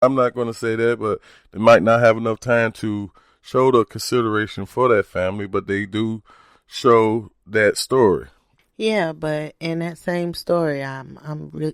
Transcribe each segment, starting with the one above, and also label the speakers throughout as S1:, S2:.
S1: I'm not going to say that, but they might not have enough time to show the consideration for that family, but they do show that story.
S2: Yeah, but in that same story,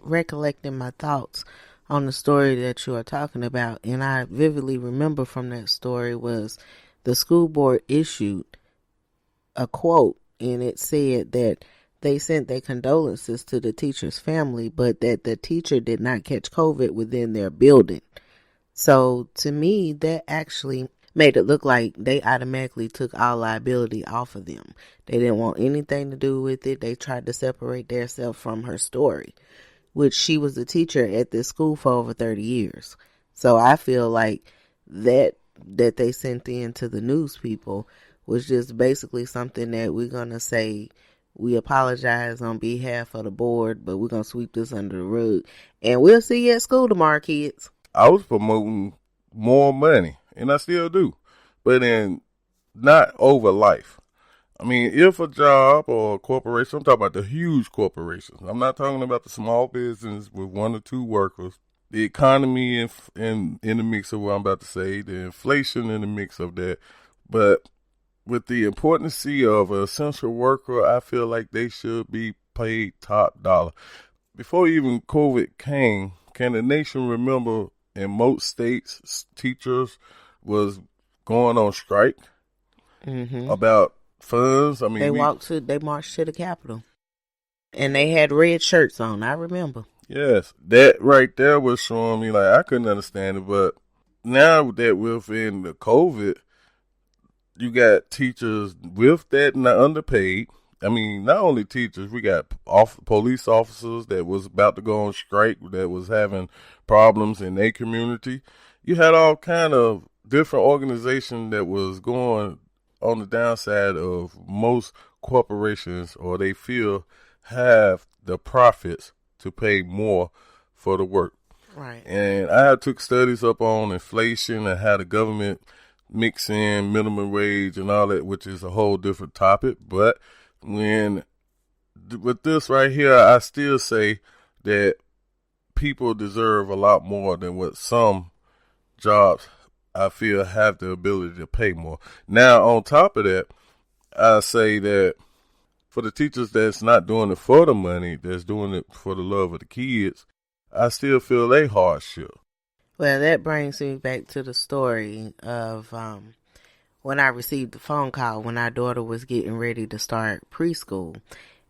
S2: recollecting my thoughts on the story that you are talking about, and I vividly remember from that story was the school board issued a quote, and it said that they sent their condolences to the teacher's family, but that the teacher did not catch COVID within their building. So to me, that actually made it look like they automatically took all liability off of them. They didn't want anything to do with it. They tried to separate themselves from her story, which she was a teacher at this school for over 30 years. So I feel like that they sent in to the news people was just basically something that we're going to say, we apologize on behalf of the board, but we're going to sweep this under the rug. And we'll see you at school tomorrow, kids.
S1: I was promoting more money, and I still do, but in not over life. I mean, if a job or a corporation, I'm talking about the huge corporations. I'm not talking about the small business with one or two workers. The economy in the mix of what I'm about to say, the inflation in the mix of that. But with the importance of an essential worker, I feel like they should be paid top dollar. Before even COVID came, can the nation remember in most states, teachers was going on strike about funds? I mean,
S2: they marched to the Capitol, and they had red shirts on. I remember.
S1: Yes, that right there was showing me like I couldn't understand it, but now that within the COVID, you got teachers with that not underpaid. I mean, not only teachers, we got police officers that was about to go on strike, that was having problems in their community. You had all kind of different organizations that was going on the downside of most corporations, or they feel have the profits to pay more for the work.
S2: Right.
S1: And I took studies up on inflation and how the government mix in minimum wage and all that, which is a whole different topic. But with this right here, I still say that people deserve a lot more than what some jobs I feel have the ability to pay more. Now, on top of that, I say that for the teachers that's not doing it for the money, that's doing it for the love of the kids, I still feel they hardship.
S2: Well, that brings me back to the story of when I received the phone call when our daughter was getting ready to start preschool.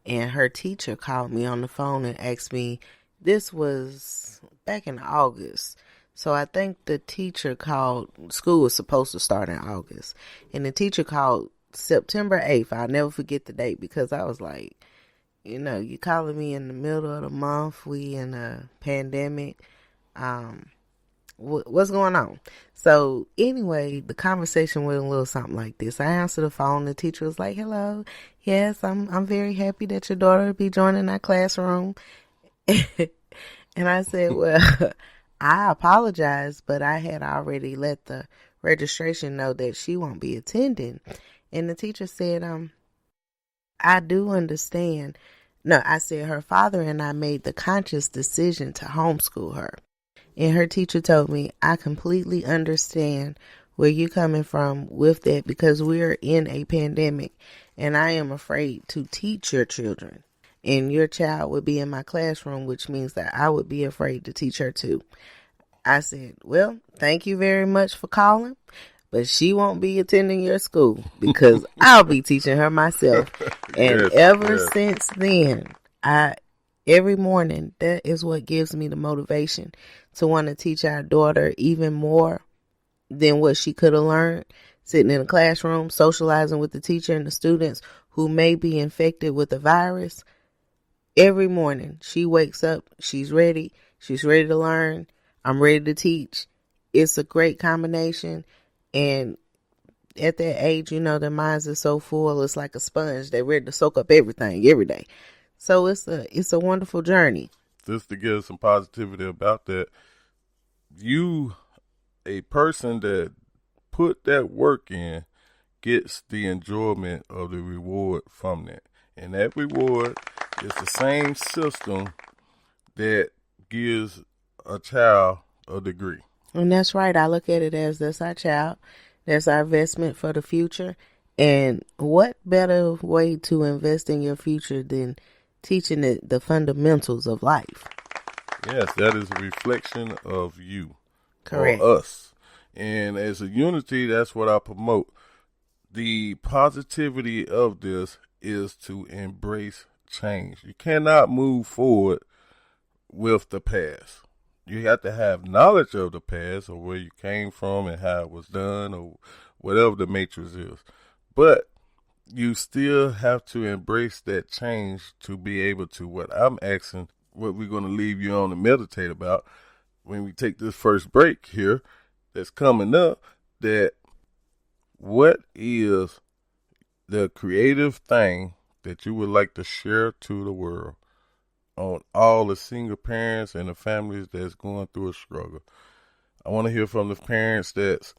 S2: And her teacher called me on the phone and asked me, this was back in August. So I think the teacher called, school was supposed to start in August. And the teacher called September 8th. I'll never forget the date, because I was like, you calling me in the middle of the month. We in a pandemic. What's going on? So anyway, the conversation went a little something like this. I answered the phone. The teacher was like, hello. Yes, I'm very happy that your daughter will be joining our classroom. And I said, well, I apologize, but I had already let the registration know that she won't be attending. And the teacher said, I do understand. No, I said her father and I made the conscious decision to homeschool her. And her teacher told me, I completely understand where you're coming from with that, because we're in a pandemic and I am afraid to teach your children. And your child would be in my classroom, which means that I would be afraid to teach her too. I said, well, thank you very much for calling, but she won't be attending your school because I'll be teaching her myself. And ever since then, every morning, that is what gives me the motivation to want to teach our daughter even more than what she could have learned sitting in a classroom, socializing with the teacher and the students who may be infected with the virus. Every morning she wakes up, she's ready to learn. I'm ready to teach. It's a great combination. And at that age, their minds are so full, it's like a sponge. They're ready to soak up everything every day. So it's a wonderful journey.
S1: Just to give some positivity about that, a person that put that work in, gets the enjoyment of the reward from that. And that reward is the same system that gives a child a degree.
S2: And that's right. I look at it as that's our child. That's our investment for the future. And what better way to invest in your future than teaching it the fundamentals of life?
S1: Yes, that is a reflection of you.
S2: Correct.
S1: Or us. And as a unity, that's what I promote. The positivity of this is to embrace change. You cannot move forward with the past. You have to have knowledge of the past or where you came from and how it was done or whatever the matrix is. But you still have to embrace that change to be able to, what I'm asking, what we're going to leave you on to meditate about when we take this first break here that's coming up, that what is the creative thing that you would like to share to the world on all the single parents and the families that's going through a struggle? I want to hear from the parents that's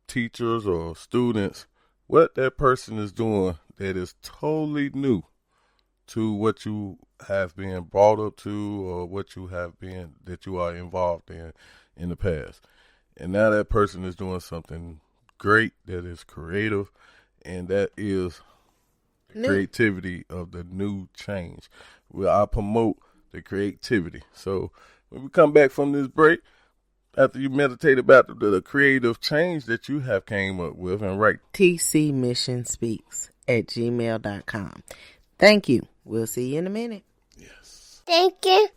S1: teachers or students, what that person is doing that is totally new to what you have been brought up to or what you have been, that you are involved in the past. And now that person is doing something great that is creative, and that is the creativity of the new change. Well, I promote the creativity. So when we come back from this break, after you meditate about the creative change that you have came up with and write
S2: tcmissionspeaks@gmail.com. Thank you. We'll see you in a minute.
S1: Yes.
S3: Thank you.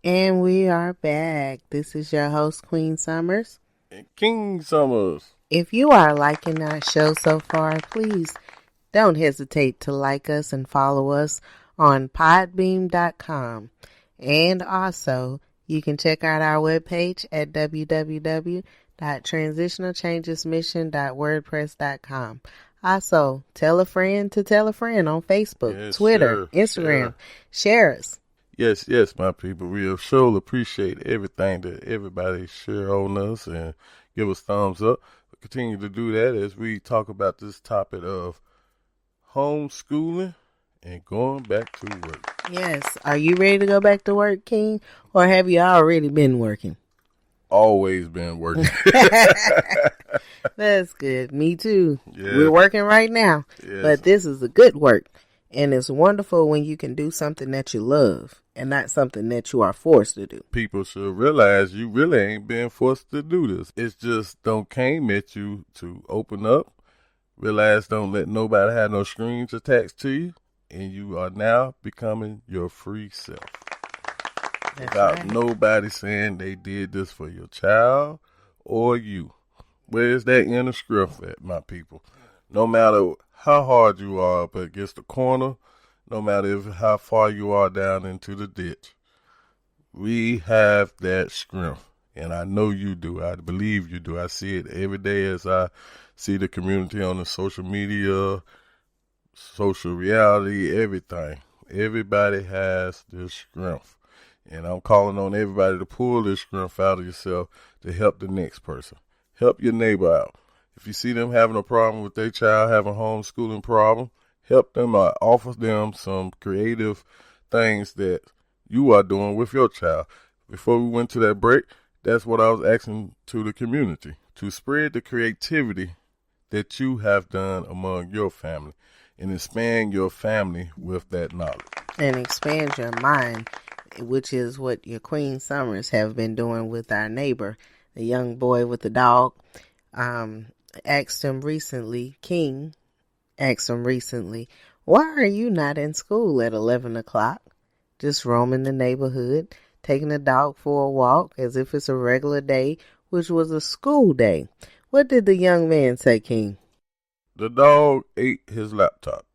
S2: And we are back. This is your host, Queen Summers.
S1: And King Summers.
S2: If you are liking our show so far, please don't hesitate to like us and follow us on podbeam.com. And also, you can check out our webpage at www.transitionalchangesmission.wordpress.com. Also, tell a friend to tell a friend on Facebook,
S1: Yes,
S2: Twitter,
S1: share,
S2: Instagram. Share us.
S1: Yes, my people. We sure appreciate everything that everybody share on us and give us thumbs up. We'll continue to do that as we talk about this topic of homeschooling and going back to work.
S2: Yes. Are you ready to go back to work, King? Or have you already been working?
S1: Always been working.
S2: That's good. Me too.
S1: Yeah.
S2: We're working right now.
S1: Yes.
S2: But this is a good work. And it's wonderful when you can do something that you love and not something that you are forced to do.
S1: People should realize you really ain't been forced to do this. It's just don't came at you to open up. Realize don't let nobody have no strings attached to you. And you are now becoming your free self.
S2: That's
S1: Without
S2: right.
S1: nobody saying they did this for your child or you. Where's that inner strength at, my people? No matter how hard you are up against the corner, no matter how far you are down into the ditch, we have that strength. And I know you do. I believe you do. I see it every day as I see the community on the social media, social reality, everything. Everybody has this strength. And I'm calling on everybody to pull this strength out of yourself to help the next person. Help your neighbor out. If you see them having a problem with their child having a homeschooling problem, help them out. Offer them some creative things that you are doing with your child. Before we went to that break, that's what I was asking to the community, to spread the creativity that you have done among your family and expand your family with that knowledge.
S2: And expand your mind, which is what your Queen Summers have been doing with our neighbor, the young boy with the dog. Asked him recently, King asked him recently, why are you not in school at 11 o'clock? Just roaming the neighborhood, taking the dog for a walk as if it's a regular day, which was a school day. What did the young man say, King?
S1: The dog ate his laptop.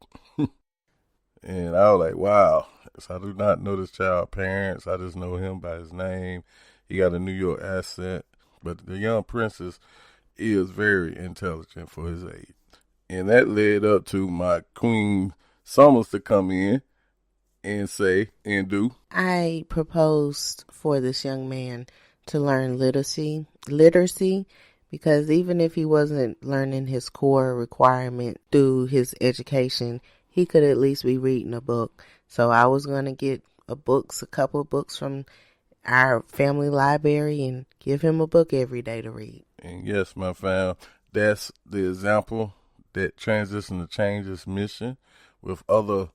S1: And I was like, wow. So I do not know this child's parents. I just know him by his name. He got a New York accent. But the young princess is very intelligent for his age. And that led up to my Queen Summers to come in and say and do.
S2: I proposed for this young man to learn literacy, because even if he wasn't learning his core requirement through his education, he could at least be reading a book. So I was going to get a couple of books from our family library and give him a book every day to read.
S1: And yes, my fam, that's the example that Transition to Changes mission with other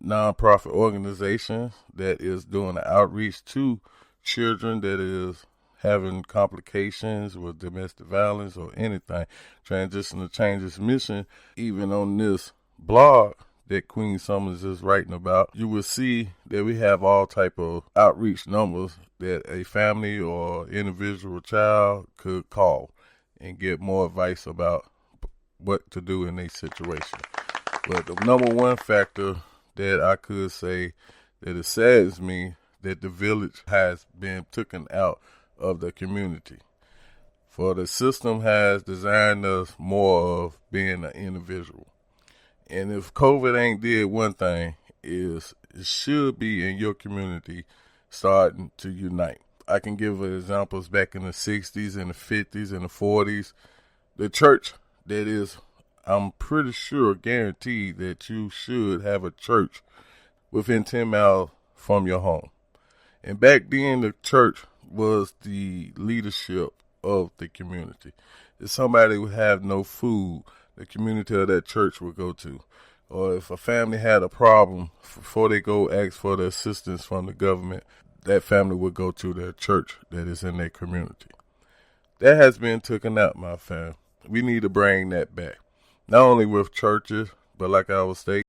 S1: nonprofit organizations that is doing an outreach to children that is having complications with domestic violence or anything. Transition to Changes mission, even on this blog that Queen Summers is writing about, you will see that we have all type of outreach numbers that a family or individual child could call and get more advice about what to do in a situation. But the number one factor that I could say that it saddens me that the village has been taken out of the community. For the system has designed us more of being an individual. And if COVID ain't did one thing, is it should be in your community starting to unite. I can give examples back in the 60s and the 50s and the 40s. The church that is, I'm pretty sure, guaranteed that you should have a church within 10 miles from your home. And back then, the church was the leadership of the community. If somebody would have no food, the community of that church would go to. Or if a family had a problem, before they go ask for the assistance from the government, that family would go to their church that is in their community. That has been taken out, my fam. We need to bring that back. Not only with churches, but like I was stating,